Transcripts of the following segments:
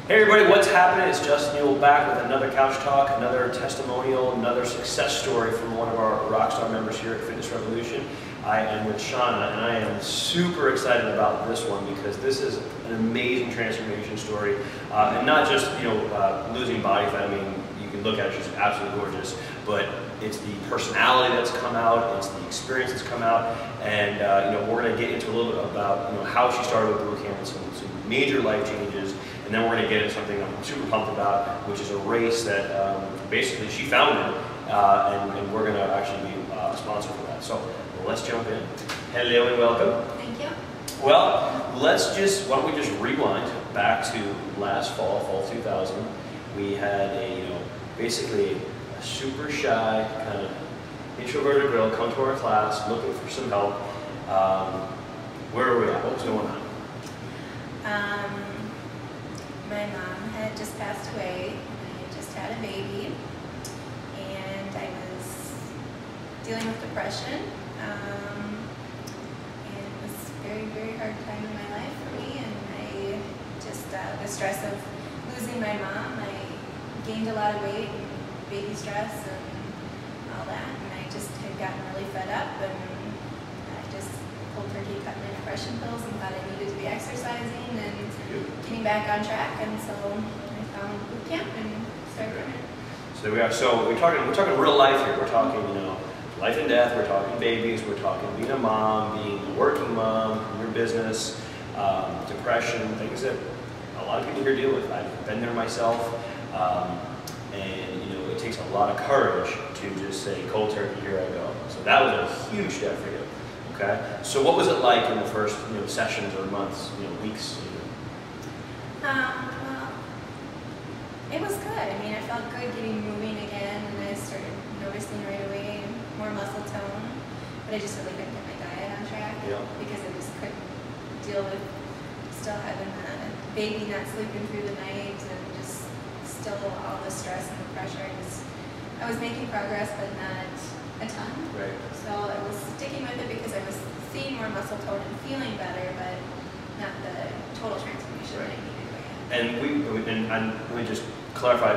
Hey everybody, what's happening? It's Justin Newell back with another couch talk, another testimonial, another success story from one of our Rockstar members here at Fitness Revolution. I am with Shanna, and I am super excited about this one because this is an amazing transformation story, and not just losing body fat. I mean, you can look at it; she's absolutely gorgeous, but it's the personality that's come out, it's the experience that's come out, and we're going to get into a little bit about how she started with boot camp and some major life changes. And then we're going to get into something I'm super pumped about, which is a race that basically she founded, and we're going to actually be a sponsor for that. So let's jump in. Hello and welcome. Thank you. Well, why don't we just rewind back to last fall 2000. We had basically a super shy, kind of introverted girl come to our class looking for some help. Where were we at? What was going on? My mom had just passed away, and I had just had a baby, and I was dealing with depression, and it was a very, very hard time in my life for me, and I just, the stress of losing my mom, I gained a lot of weight, and baby stress, and all that, and I just had gotten really fed up, and I just cold turkey cut my depression pills and thought I needed to be exercising and getting back on track, and so I found boot camp and started running. So there we are. So we're talking real life here. We're talking life and death. We're talking babies. We're talking being a mom, being a working mom, your business, depression, things that a lot of people here deal with. I've been there myself, and it takes a lot of courage to just say cold turkey, here I go. So that was a huge step for you. Okay. So what was it like in the first sessions or months, weeks? Well, it was good. I mean, I felt good getting moving again, and I started noticing right away more muscle tone, but I just really couldn't get my diet on track because I just couldn't deal with still having a baby not sleeping through the night and just still all the stress and the pressure. I was making progress, but not a ton. Right. So I was sticking with it because I was seeing more muscle tone and feeling better, but not the total transformation that I needed. And let me just clarify,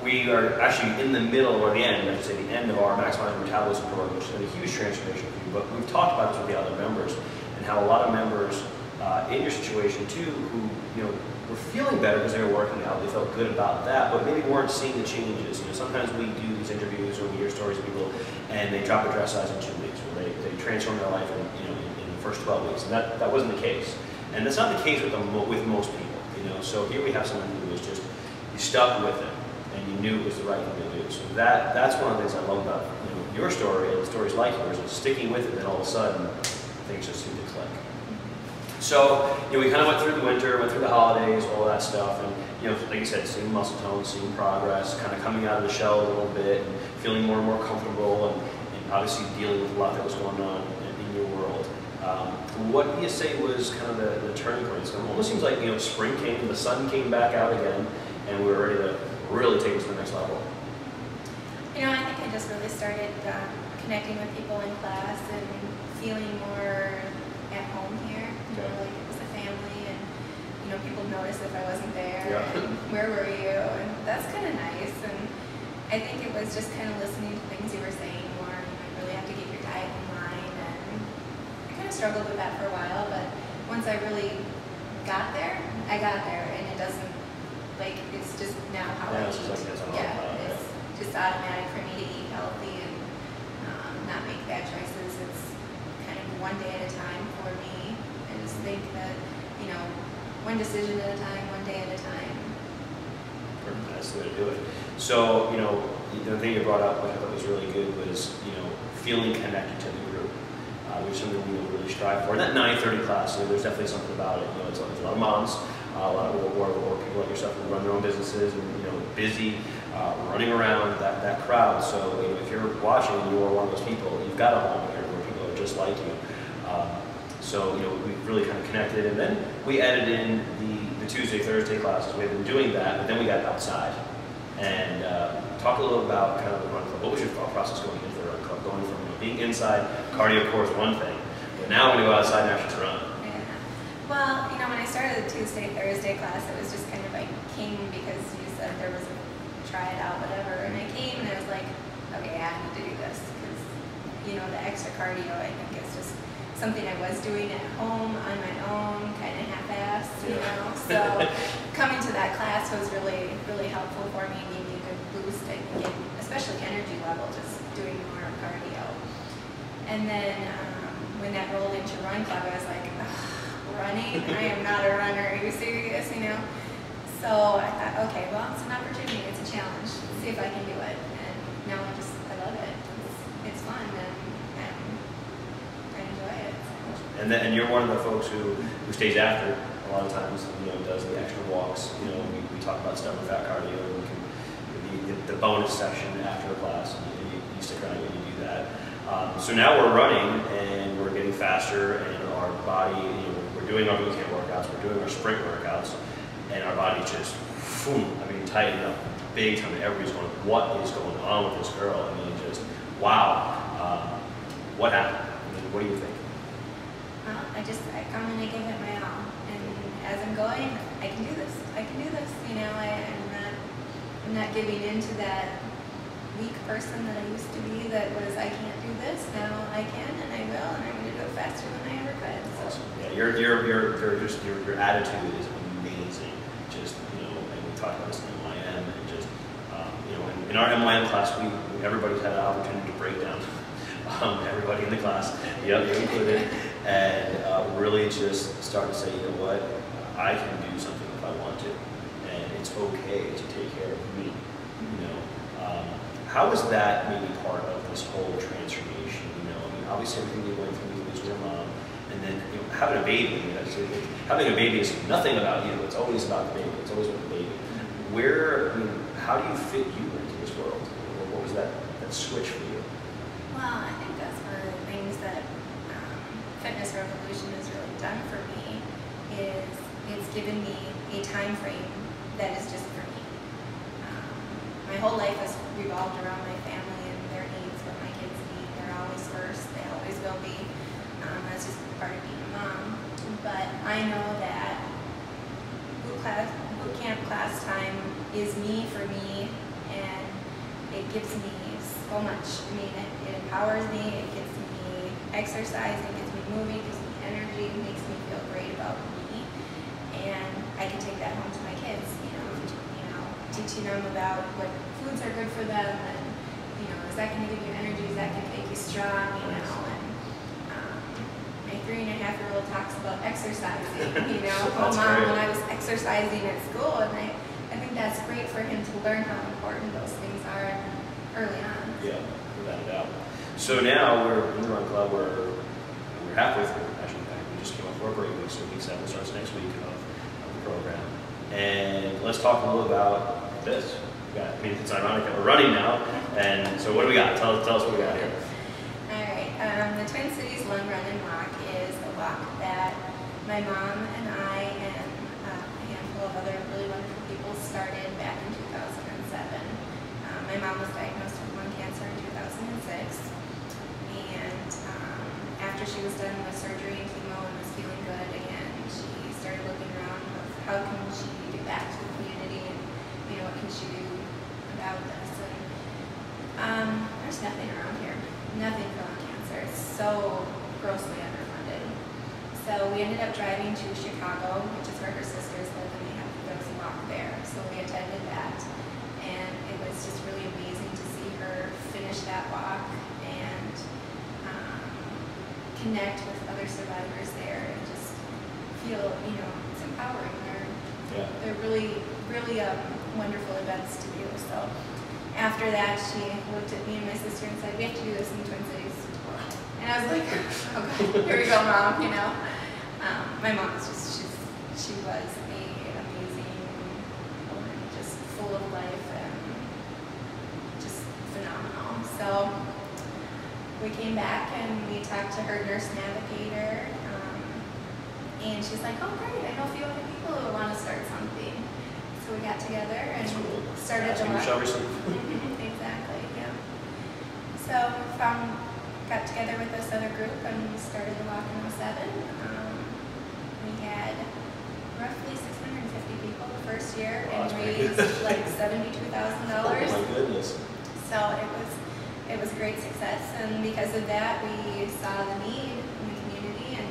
we are actually in the middle, or the end, I should say the end of our Maximizing Metabolism program, which has been a huge transformation for you. But we've talked about this with the other members, and how a lot of members in your situation too, who were feeling better because they were working out, they felt good about that, but maybe weren't seeing the changes. Sometimes we do these interviews or we hear stories of people, and they drop a dress size in 2 weeks, or they transform their life in the first 12 weeks, and that wasn't the case. And that's not the case with most people. So here we have someone who was just, you stuck with it, and you knew it was the right thing to do. So that's one of the things I love about your story and stories like yours, is sticking with it, and all of a sudden things just seem to click. So we kind of went through the winter, went through the holidays, all that stuff, and like you said, seeing muscle tone, seeing progress, kind of coming out of the shell a little bit, and feeling more and more comfortable, and obviously dealing with a lot that was going on in your world. What do you say was kind of the turning point? So it almost seems like spring came, the sun came back out again, and we were ready to really take it to the next level. I think I just really started connecting with people in class and feeling more at home here. Like it was a family, and people noticed if I wasn't there. Yeah. And where were you? And that's kind of nice. And I think it was just kind of listening to things you were saying more. You really have to get your diet in line, and I kind of struggled with that for a while. But once I really got there, I got there, and it doesn't it's just now how I eat. It's just automatic for me to eat healthy and not make bad choices. It's kind of one day at a time for me. I just think that, one decision at a time, one day at a time. Perfect. That's the way to do it. So, the thing you brought up, which I thought was really good, was, feeling connected to the group, which is something we really strive for. And that 9:30 class, there's definitely something about it. It's a lot of moms, a lot of or people like yourself who run their own businesses and, busy, running around that crowd. So, if you're watching and you are one of those people, you've got a home here where people are just like you. So, we really kind of connected, and then we added in the Tuesday, Thursday classes. We had been doing that, but then we got outside. And talk a little about kind of the run club. What was your thought process going into the run club? Going from being inside, cardio core is one thing, but now when you go outside and actually run. Yeah. Well, you know, when I started the Tuesday, Thursday class, it was just kind of, I came because you said there was a try it out, whatever, and I came and I was like, okay, I need to do this, because, you know, the extra cardio, I think is just something I was doing at home on my own, kind of half-assed, you know, so coming to that class was really, really helpful for me, gave me a good boost, I think, especially energy level, just doing more cardio. And then when that rolled into Run Club, I was like, running? I am not a runner. Are you serious? You know? So I thought, okay, well, it's an opportunity. It's a challenge. Let's see if I can do it. And now I love it. It's fun, and I enjoy it. So. And you're one of the folks who stays after a lot of times, you know, does the extra walks. You know, we talk about stuff with fat cardio, and we can, the bonus session after a class, and you stick around and you do that. So now we're running and we're getting faster, and our body, you know, we're doing our boot camp workouts, we're doing our sprint workouts, and our body's just, boom, I mean, tightened up big time. And everybody's going, what is going on with this girl? I mean, just, wow. What happened? I mean, what do you think? Well, I come and I give it my all. And as I'm going, I can do this. I can do this. You know, I'm not giving into that weak person that I used to be that was, I can't do this. Now I can, and I will, and I'm going to do it faster than I ever could. So. Awesome. Yeah, your attitude is amazing. Just, you know, and we talked about this in MYM, and just, you know, in our MYM class, everybody's had an opportunity to break down. Everybody in the class, yep, you're included, and really just start to say, you know what, I can do something if I want to, and it's okay to take care of me. You know. How was that maybe part of this whole transformation? You know, I mean, obviously everything you went through with losing your mom, and then, you know, having a baby. I mean, having a baby is nothing about you. It's always about the baby. It's always about the baby. I mean, how do you fit you into this world? What was that switch for you? Well, I think that's one of the things that Fitness Revolution has really done for me. Is it's given me a time frame that is just for me. My whole life has revolved around my family and their needs, what my kids need. They're always first. They always will be. That's just part of being a mom. But I know that boot camp class time is me for me, and it gives me so much. I mean, it empowers me. It gets me exercising. It gets me moving. It gives me energy. It makes me feel great about me, and I can take that home to my kids. Teaching them about what foods are good for them, and you know, is that going to give you energy? Is that going to make you strong? You know, and my 3.5-year-old talks about exercising. You know, oh mom, when I was exercising at school, and I think that's great for him to learn how important those things are early on. Yeah, without a doubt. So now we're in the Run Club. We're halfway through. Actually, we just came off for a break week, so week 7 starts next week of the program. And let's talk a little about this. I mean, it's ironic that we're running now, and so what do we got? Tell us what we got here. All right, the Twin Cities Lung Run and Walk is a walk that my mom and I and a handful of other really wonderful people started back in 2007. My mom was diagnosed with lung cancer in 2006, and after she was done with surgery and chemo and was feeling good again, she started looking around of how can she give back to the community, and you know, what can she do about this? And there's nothing around here, nothing for lung cancer. It's so grossly underfunded. So we ended up driving to Chicago, which is where her sisters live, and they have a walk there. So we attended that, and it was just really amazing to see her finish that walk and connect with other survivors there, and just feel, you know, it's empowering. They're really, really wonderful events to do. So after that, she looked at me and my sister and said, we have to do this in the Twin Cities. And I was like, okay, here we go, Mom, you know. My mom was just, she was an amazing woman, just full of life and just phenomenal. So we came back and we talked to her nurse navigator, and she's like, oh great, I know a few other people who want to start something. So we got together and started the walk. Exactly, yeah. So got together with this other group and we started the walk in 2007. We had roughly 650 people the first year Wow, and raised like $72,000. Oh my goodness. So it was a great success, and because of that, we saw the need in the community, and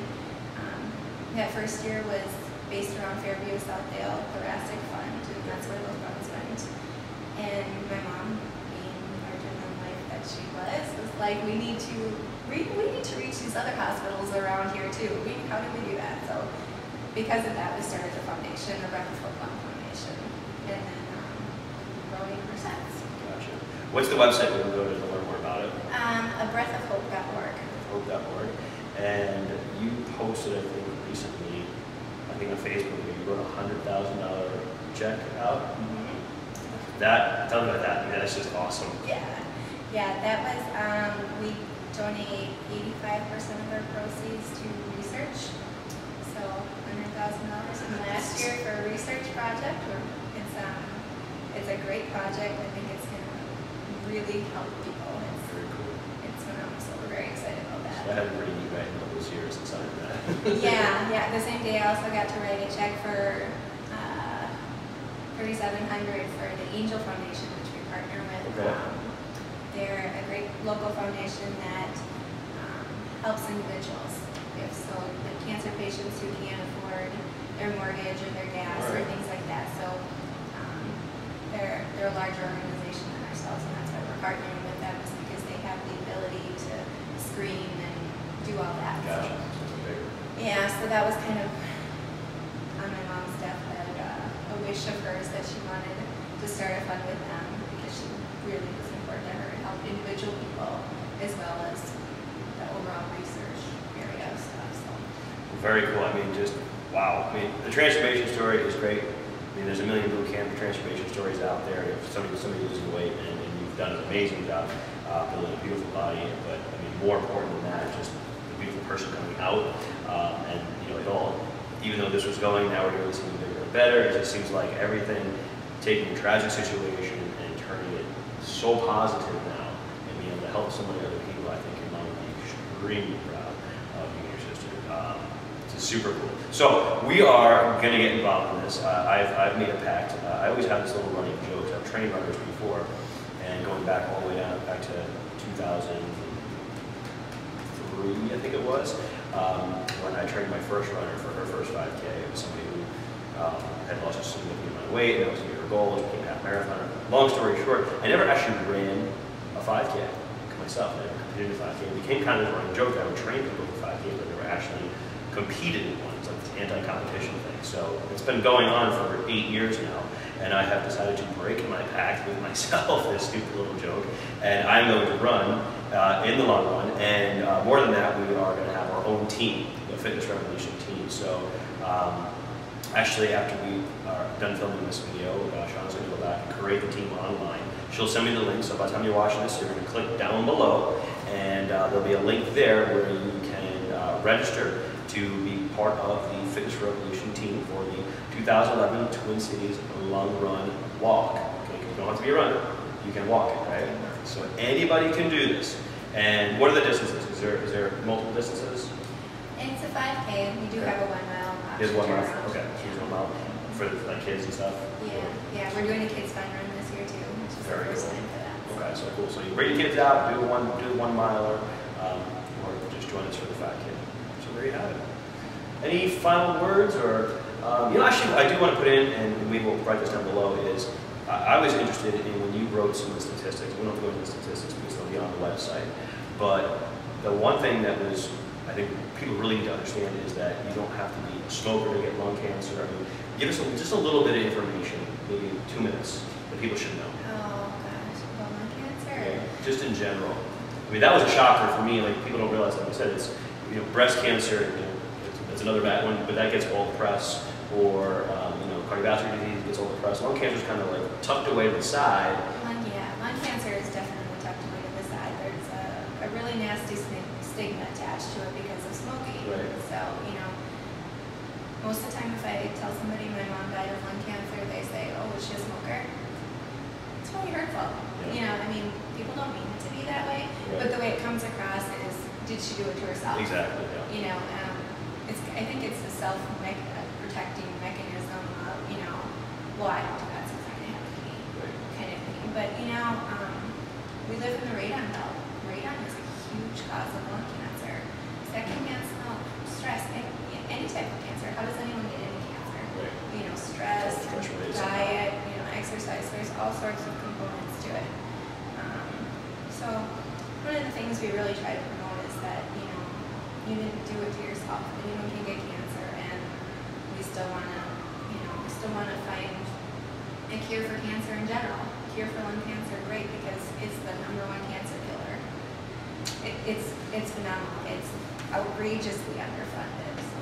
that first year was based around Fairview Southdale Thoracic Fund, and that's where those funds went. And my mom, being larger than life that she was like, we need to reach these other hospitals around here too. How do we do that? So because of that, we started the foundation, the Breath of Hope Foundation, and then growing ever since. Gotcha. What's the website we can go to learn more about it? abreathofhope.org. Hope.org. And you posted, I think, recently, I think on Facebook, you wrote a $100,000 check out. Tell me about that. I mean, that's just awesome. Yeah, that was, we donate 85% of our proceeds to research. So $100,000 in the last year for a research project. It's a great project. I think it's going to really help people. Very cool. It's phenomenal. So we're very excited about that. So I had a pretty neat writing all those years and signing that. yeah. The same day I also got to write a check for $3,700 for the Angel Foundation, which we partner with. Okay. They're a great local foundation that helps individuals. So like cancer patients who can't afford their mortgage or their gas or things like that. So they're a larger organization than ourselves, and that's why we're partnering with them, is because they have the ability to screen and do all that. Gotcha. Yeah, so that was kind of on my mom's deathbed, a wish of hers that she wanted to start a fund with them, because she really was important to her and help individual people as well as the overall research area of stuff. So. Very cool. I mean, just wow. I mean, the transformation story is great. I mean, there's a million boot camp transformation stories out there. If somebody losing weight, and you've done an amazing job building a beautiful body. But I mean, more important than that, just the beautiful person coming out. And you know, it all. Even though this was going, now we're doing something bigger and better. It just seems like everything, taking a tragic situation and turning it so positive now, and being able to help so many other people. I think your mom would be extremely proud of you and your sister. It's super cool. So we are going to get involved in this. I've made a pact. I always have this little running joke. I've trained runners before, and going back all the way back to 2003, I think it was, when I trained my first runner for her first 5K. It was somebody who had lost a significant amount of weight, and that was a year goal. It became a half marathoner. Long story short, I never actually ran a 5K myself. I never competed in a 5K. It became kind of a running joke. I would train people for 5K, but they were actually competed in one. It's like this anti-competition thing. So it's been going on for 8 years now, and I have decided to break my pact with myself, this stupid little joke, and I'm going to run in the long run, and more than that, we are going to have our own team, the Fitness Revolution team. So actually, after we are done filming this video, Shanna's going to go back and create the team online. She'll send me the link, so by the time you're watching this, you're going to click down below, and there'll be a link there where you can register to be part of the Fitness Revolution team for the 2011 Twin Cities Long Run Walk. Okay, you don't have to be a runner, you can walk it, right? So anybody can do this. And what are the distances? Is there multiple distances? It's a 5K. We do have a 1 mile option. There's 1 mile. Okay, so there's 1 mile for like kids and stuff. Yeah. We're doing a kids fun run this year too, which is Very the first cool. time for that. Okay, so cool. So you bring your kids out, do a 1 miler, or just join us for the 5K. So there you have it. Any final words, or you know, actually, I do want to put in, and we will write this down below. Is I was interested in when you wrote some of the statistics. We don't have to go into the statistics because they'll be on the website. But the one thing that was, I think people really need to understand is that you don't have to be a smoker to get lung cancer. I mean, give us just a little bit of information, maybe 2 minutes, that people should know. Oh gosh, about lung cancer? Yeah, just in general. I mean, that was a shocker for me. Like, people don't realize, like I said, it's, you know, breast cancer. You know, it's another bad one, but that gets all the press. Or you know, cardiovascular disease gets all the press. Lung cancer is kind of like tucked away to the side. Lung cancer is definitely tucked away to the side. There's a really nasty stigma attached to it because of smoking. Right. So, you know, most of the time if I tell somebody my mom died of lung cancer, they say, oh, was she a smoker? It's really hurtful. Yeah. You know, I mean, people don't mean it to be that way, Right. but the way it comes across is, did she do it to herself? Exactly. Yeah. You know, I think it's the self-protecting mechanism of, you know, well, I don't do that, so it's not going to happen to me, kind of thing. But, you know, we live in the radon belt. Radon is a huge cause of lung cancer. Second cancer, stress, any type of cancer. How does anyone get any cancer? Right. You know, stress, diet, you know, exercise. There's all sorts of components to it. So one of the things we really try to promote is that, you know, you didn't do it to yourself. Anyone can get cancer, and we still want to, you know, we still want to find a cure for cancer in general. Cure for lung cancer, great, because it's the #1 cancer killer. It's phenomenal. It's outrageously underfunded. So.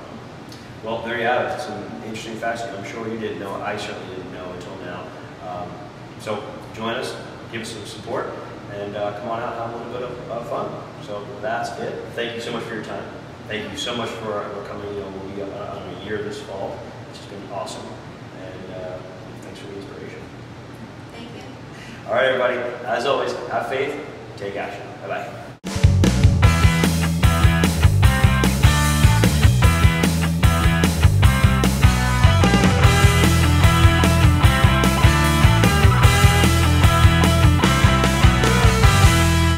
Well, there you have it. Some interesting facts I'm sure you didn't know. I certainly didn't know until now. So join us, give us some support, and come on out and have a little bit of fun. So that's it. Thank you so much for your time. Thank you so much for coming. You know, we'll be on a year this fall. It's just been awesome. And thanks for the inspiration. Thank you. All right, everybody. As always, have faith, take action. Bye-bye.